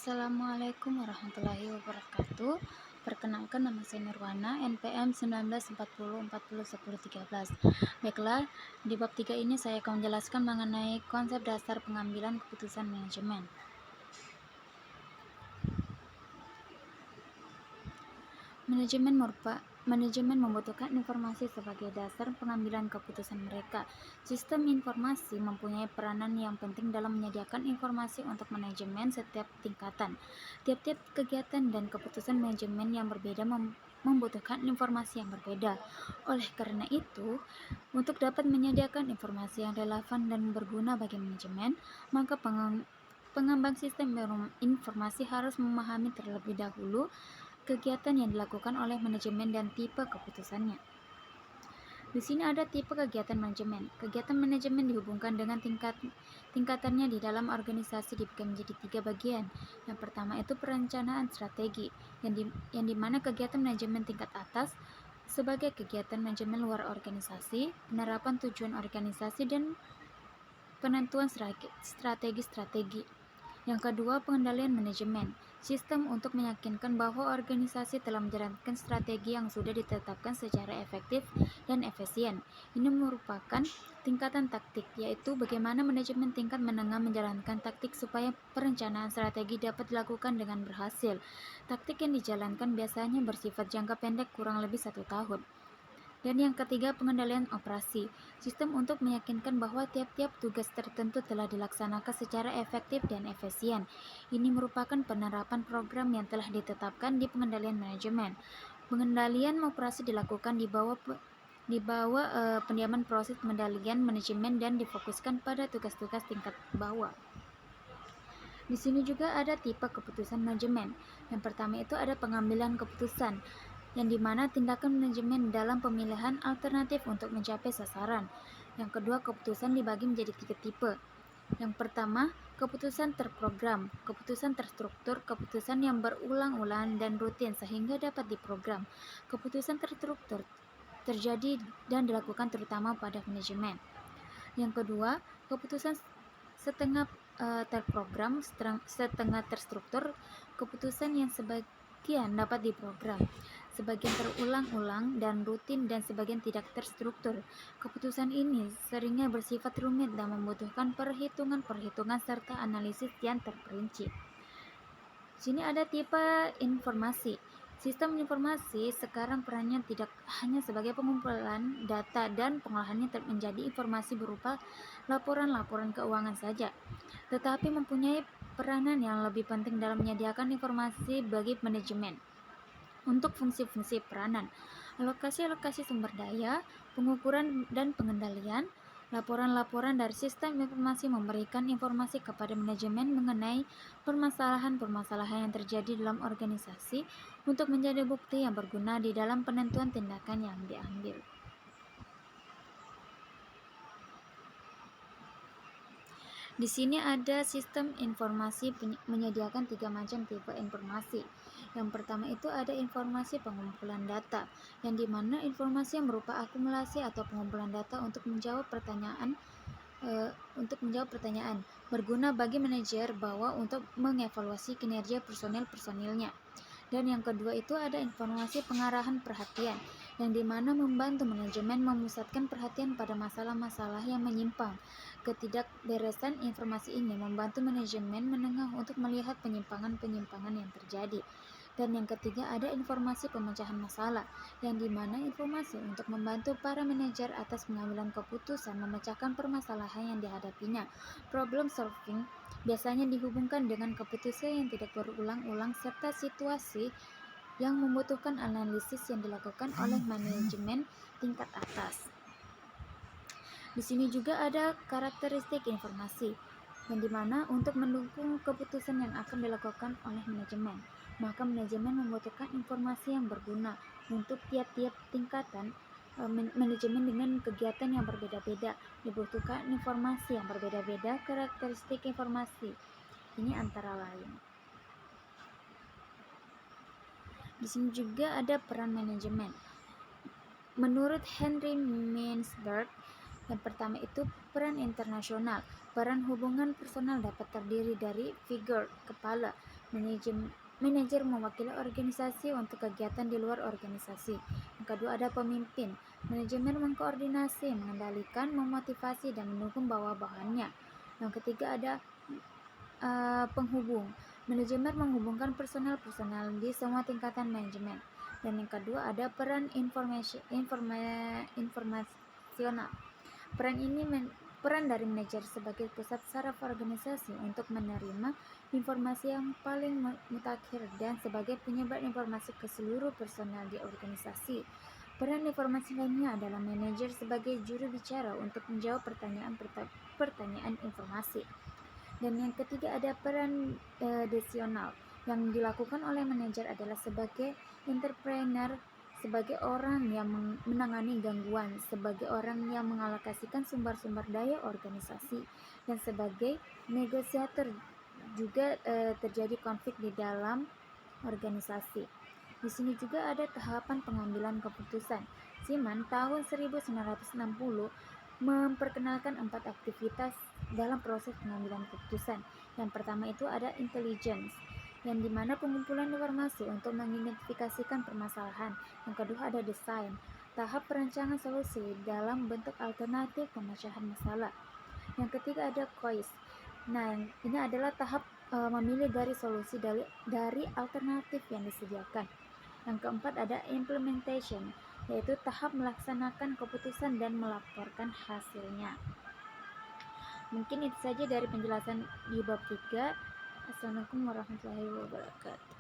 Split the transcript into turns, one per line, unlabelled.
Assalamualaikum warahmatullahi wabarakatuh. Perkenalkan, nama saya Nurwana, NPM 1940401013. Baiklah, di bab 3 ini saya akan menjelaskan mengenai konsep dasar pengambilan keputusan manajemen. Manajemen membutuhkan informasi sebagai dasar pengambilan keputusan mereka. Sistem informasi mempunyai peranan yang penting dalam menyediakan informasi untuk manajemen setiap tingkatan. Tiap-tiap kegiatan dan keputusan manajemen yang berbeda membutuhkan informasi yang berbeda. Oleh karena itu, untuk dapat menyediakan informasi yang relevan dan berguna bagi manajemen, maka pengembang sistem informasi harus memahami terlebih dahulu kegiatan yang dilakukan oleh manajemen dan tipe keputusannya. Di sini ada tipe kegiatan manajemen. Kegiatan manajemen dihubungkan dengan tingkatannya di dalam organisasi dibagi menjadi 3 bagian. Yang pertama itu perencanaan strategi, yang dimana kegiatan manajemen tingkat atas sebagai kegiatan manajemen luar organisasi, penerapan tujuan organisasi, dan penentuan strategi. Yang kedua, pengendalian manajemen. Sistem untuk meyakinkan bahwa organisasi telah menjalankan strategi yang sudah ditetapkan secara efektif dan efisien. Ini merupakan tingkatan taktik, yaitu bagaimana manajemen tingkat menengah menjalankan taktik supaya perencanaan strategi dapat dilakukan dengan berhasil. Taktik yang dijalankan biasanya bersifat jangka pendek kurang lebih 1 tahun. Dan yang ketiga, pengendalian operasi. Sistem untuk meyakinkan bahwa tiap-tiap tugas tertentu telah dilaksanakan secara efektif dan efisien. Ini merupakan penerapan program yang telah ditetapkan di pengendalian manajemen. Pengendalian operasi dilakukan di bawah pendiaman proses pengendalian manajemen dan difokuskan pada tugas-tugas tingkat bawah. Di sini juga ada tipe keputusan manajemen. Yang pertama itu ada pengambilan keputusan, yang dimana tindakan manajemen dalam pemilihan alternatif untuk mencapai sasaran. Yang kedua, keputusan dibagi menjadi 3 tipe. Yang pertama, keputusan terprogram, keputusan terstruktur, keputusan yang berulang-ulang dan rutin sehingga dapat diprogram. Keputusan terstruktur terjadi dan dilakukan terutama pada manajemen. Yang kedua, keputusan setengah terprogram, setengah terstruktur, keputusan yang sebagian dapat diprogram, sebagian terulang-ulang dan rutin, dan sebagian tidak terstruktur. Keputusan ini seringnya bersifat rumit dan membutuhkan perhitungan serta analisis yang terperinci. Di sini ada tipe informasi. Sistem informasi sekarang perannya tidak hanya sebagai pengumpulan data dan pengolahannya menjadi informasi berupa laporan-laporan keuangan saja, tetapi mempunyai peranan yang lebih penting dalam menyediakan informasi bagi manajemen. Untuk fungsi-fungsi peranan, alokasi sumber daya, pengukuran dan pengendalian, laporan-laporan dari sistem informasi memberikan informasi kepada manajemen mengenai permasalahan-permasalahan yang terjadi dalam organisasi untuk menjadi bukti yang berguna di dalam penentuan tindakan yang diambil. Di sini ada sistem informasi menyediakan 3 macam tipe informasi. Yang pertama itu ada informasi pengumpulan data, yang dimana informasi yang berupa akumulasi atau pengumpulan data untuk menjawab pertanyaan berguna bagi manajer bahwa untuk mengevaluasi kinerja personil-personilnya. Dan yang kedua itu ada informasi pengarahan perhatian, yang dimana membantu manajemen memusatkan perhatian pada masalah-masalah yang menyimpang. Ketidakberesan informasi ini membantu manajemen menengah untuk melihat penyimpangan-penyimpangan yang terjadi. Dan yang ketiga ada informasi pemecahan masalah, yang dimana informasi untuk membantu para manajer atas pengambilan keputusan memecahkan permasalahan yang dihadapinya. Problem solving biasanya dihubungkan dengan keputusan yang tidak berulang-ulang serta situasi yang membutuhkan analisis yang dilakukan oleh manajemen tingkat atas. Di sini juga ada karakteristik informasi, yang dimana untuk mendukung keputusan yang akan dilakukan oleh manajemen, maka manajemen membutuhkan informasi yang berguna untuk tiap-tiap tingkatan manajemen dengan kegiatan yang berbeda-beda. Dibutuhkan informasi yang berbeda-beda. Karakteristik informasi ini antara lain. Di sini juga ada peran manajemen. Menurut Henry Mintzberg, yang pertama itu peran internasional. Peran hubungan personal dapat terdiri dari figur, kepala, Manajer mewakili organisasi untuk kegiatan di luar organisasi. Yang kedua ada pemimpin. Manajemen mengkoordinasi, mengendalikan, memotivasi, dan mendukung bawahannya. Yang ketiga ada penghubung. Manajemen menghubungkan personel-personel di semua tingkatan manajemen. Dan yang kedua ada peran informasional. Peran dari manajer sebagai pusat saraf organisasi untuk menerima informasi yang paling mutakhir dan sebagai penyebar informasi ke seluruh personel di organisasi. Peran informasi lainnya adalah manajer sebagai juru bicara untuk menjawab pertanyaan informasi. Dan yang ketiga ada peran desional. Yang dilakukan oleh manajer adalah sebagai entrepreneur, sebagai orang yang menangani gangguan, sebagai orang yang mengalokasikan sumber-sumber daya organisasi, dan sebagai negosiator juga terjadi konflik di dalam organisasi. Di sini juga ada tahapan pengambilan keputusan. Siman tahun 1960 memperkenalkan 4 aktivitas dalam proses pengambilan keputusan. Yang pertama itu ada intelligence, yang dimana pengumpulan informasi untuk mengidentifikasikan permasalahan. Yang kedua ada design, tahap perancangan solusi dalam bentuk alternatif pemecahan masalah. Yang ketiga ada choice. Nah, ini adalah tahap memilih dari solusi dari alternatif yang disediakan. Yang keempat ada implementation, yaitu tahap melaksanakan keputusan dan melaporkan hasilnya. Mungkin itu saja dari penjelasan di bab 3. Assalamualaikum warahmatullahi wabarakatuh.